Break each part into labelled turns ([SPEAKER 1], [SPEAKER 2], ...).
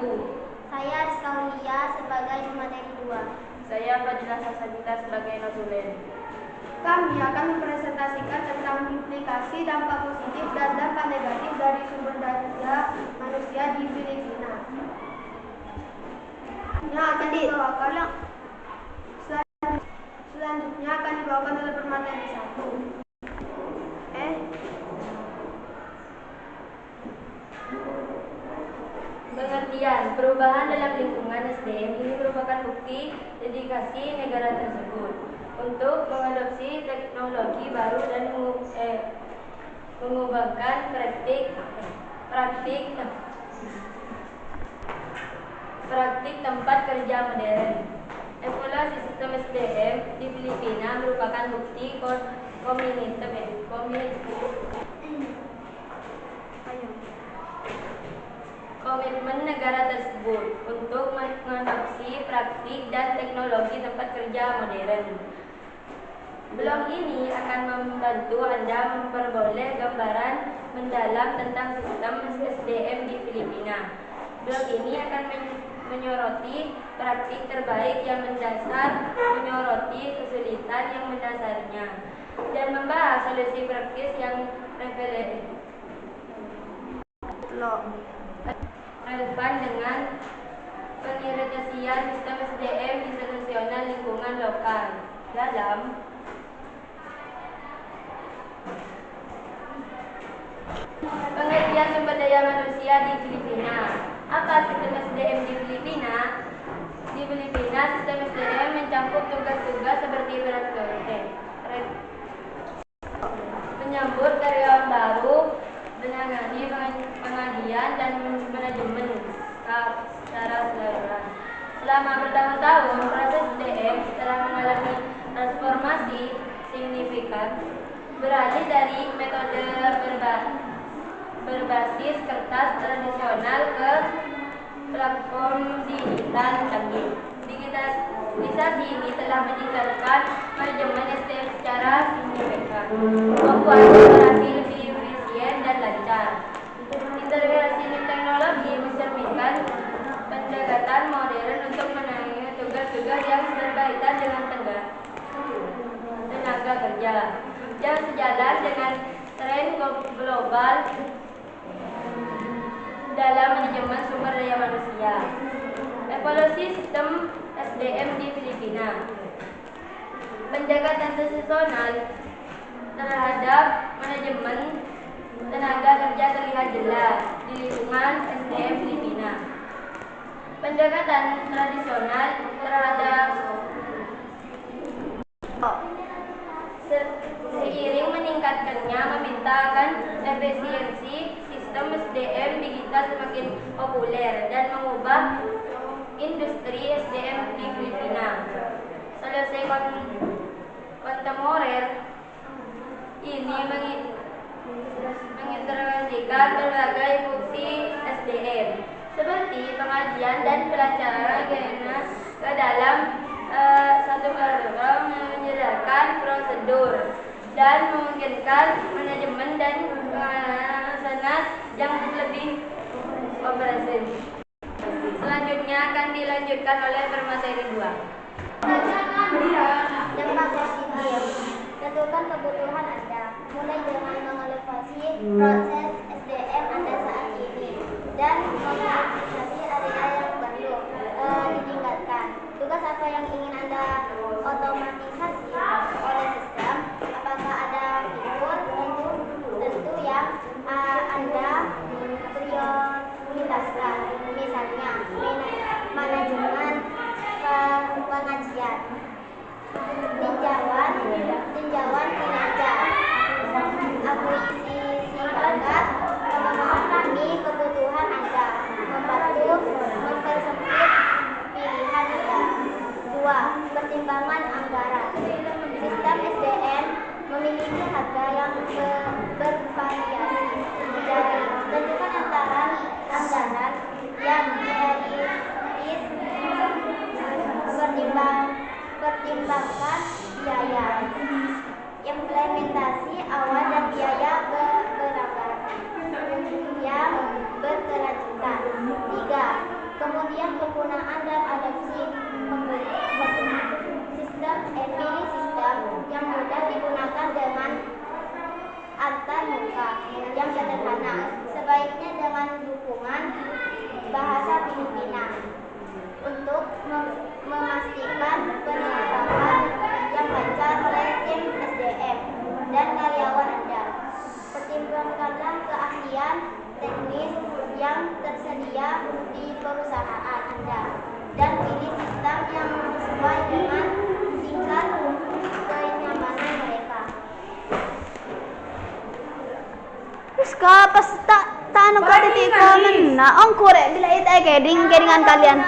[SPEAKER 1] Saya Rizka Aulia sebagai pemateri 2.
[SPEAKER 2] Saya Fadilah Sasabila sebagai notulen.
[SPEAKER 3] Kami akan mempresentasikan tentang implikasi dampak positif dan dampak negatif dari sumber daya manusia di Filipina. Selanjutnya akan dibawakan oleh pemateri 1.
[SPEAKER 2] Pengertian perubahan dalam lingkungan SDM ini merupakan bukti dedikasi negara tersebut untuk mengadopsi teknologi baru dan mengubahkan praktik tempat kerja modern. Evaluasi sistem SDM di Filipina merupakan bukti komitmen negara tersebut untuk mengadopsi praktik dan teknologi tempat kerja modern. Blog ini akan membantu Anda memperoleh gambaran mendalam tentang sistem SDM di Filipina. Blog ini akan menyoroti praktik terbaik yang mendasar, menyoroti kesulitan yang mendasarnya, dan membahas solusi praktis yang relevan dengan pengimplementasian sistem SDM di institusional lingkungan lokal dalam pengertian sumber daya manusia di Filipina. Apa sistem SDM di Filipina? Di Filipina, sistem SDM mencakup tugas-tugas seperti menyambut karyawan baru, menangani pengajian dan manajemen secara keseluruhan. Selama bertahun-tahun, proses SDM telah mengalami transformasi signifikan, beralih dari metode berbasis kertas tradisional ke platform digital canggih. Digitalisasi ini telah meningkatkan manajemen SDM secara signifikan, membuat operasi lebih efisien dan lancar. Integrasi teknologi mencerminkan pendekatan modern untuk menangani tugas-tugas yang berkaitan dengan tenaga kerja, yang sejalan dengan tren global dalam manajemen sumber daya manusia. Evaluasi sistem SDM di Filipina. Pendekatan institusional terhadap manajemen tenaga kerja terlihat jelas di lingkungan SDM Filipina. Pendekatan tradisional terhadap seiring meningkatkannya memintakan efisiensi sistem SDM digital semakin populer dan mengubah industri SDM di Filipina. Solusi kontemporer ini mengintegrasikan berbagai fungsi SDM seperti pengajian dan pelajaran ke dalam satu program, menyediakan prosedur dan memungkinkan manajemen dan pengalaman yang lebih komprehensif. Selanjutnya akan dilanjutkan oleh pemateri 2.
[SPEAKER 1] Dampak positif. Tentukan kebutuhan Anda, mulai dengan mengevaluasi proses SDM Anda saat ini dan mengidentifikasi area yang perlu ditingkatkan. Tugas apa yang ingin Anda otomatisasi oleh sistem? Apakah ada fitur tentu yang Anda prioritaskan? Misalnya, manajemen pengajian, tinjauan kinerja, akuisisi bakat, memahami kebutuhan Anda, membantu mempersempit pilihan Anda. 2. Pertimbangan anggaran. Sistem SDM memiliki harga yang bervariasi. Jadi, tentukan antara anggaran yang realistis, pertimbangkan biaya implementasi awal dan biaya yang berkelanjutan. 3. Kemudian penggunaan dan adopsi sistem e-filing sistem yang mudah digunakan dengan antar muka yang sederhana, sebaiknya dengan dukungan bahasa Filipina untuk memastikan penerapan yang lancar oleh tim SDM dan karyawan Anda. Pertimbangkanlah keahlian teknis yang tersedia di perusahaan Anda dan pilih sistem yang sesuai dengan tingkat kenyamanan mereka.
[SPEAKER 4] Terus pas tak anu ka titik komen na ang kore bila ita kedingan kalian.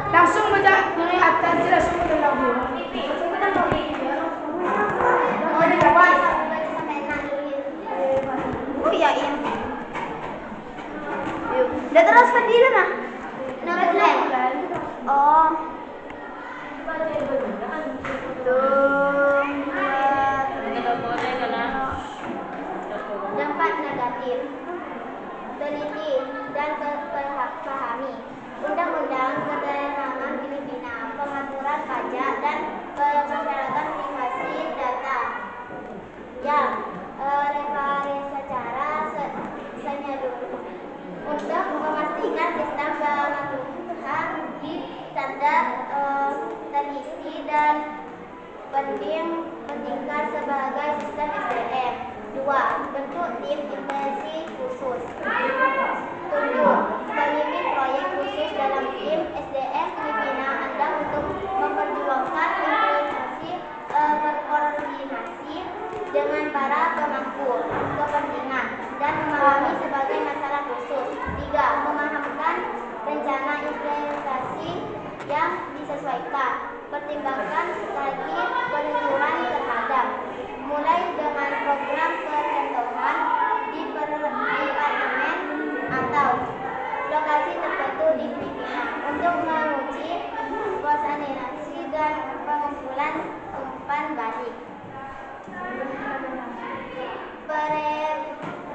[SPEAKER 3] Langsung baca dari atas langsung ke lagu. Oh, dapat.
[SPEAKER 4] Oh iya iya. Udah terus pendiri nah. Oh.
[SPEAKER 1] Dampak negatif. Teliti dan pahami Undang-Undang Keterangan Filipina, pengaturan pajak dan persyaratan privasi data yang referensi secara menyeluruh untuk memastikan sistem pengaturan di standar terisi dan pentingkan sebagai sistem SDM. 2. Bentuk tim intensif khusus. 7. Pemimpin proyek khusus dalam tim SDM Filipina Anda untuk memperjuangkan implementasi berkoordinasi dengan para pemangku kepentingan dan memahami sebagai masalah khusus. 3. Memahamkan rencana implementasi yang disesuaikan. Pertimbangkan lagi penunjukan terhadap mulai dengan program percontohan di departemen atau lokasi tertentu di Filipina untuk menguji koordinasi dan pengumpulan umpan balik.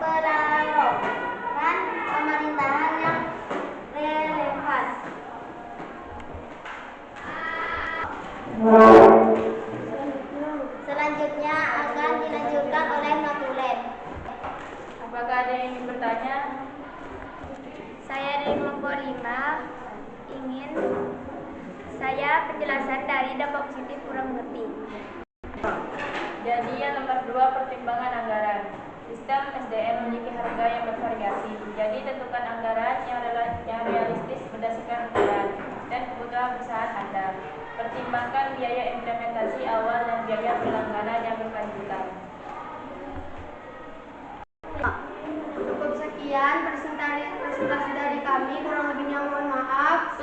[SPEAKER 1] Pelaporan pemerintahan yang relevan. Selanjutnya akan dilanjutkan oleh notulen.
[SPEAKER 2] Apakah ada yang ingin bertanya?
[SPEAKER 1] Saya dari kelompok 5 ingin penjelasan dari dampak positif kurang mengerti.
[SPEAKER 2] Jadi yang nomor 2, pertimbangan anggaran. Sistem SDM memiliki harga yang bervariasi. Jadi tentukan anggaran yang realistis berdasarkan anggaran dan kebutuhan perusahaan Anda. Pertimbangkan biaya implementasi awal dan biaya pelanggaran yang berkelanjutan.
[SPEAKER 3] Cukup sekian presentasi dari kami, kurang lebihnya mohon maaf.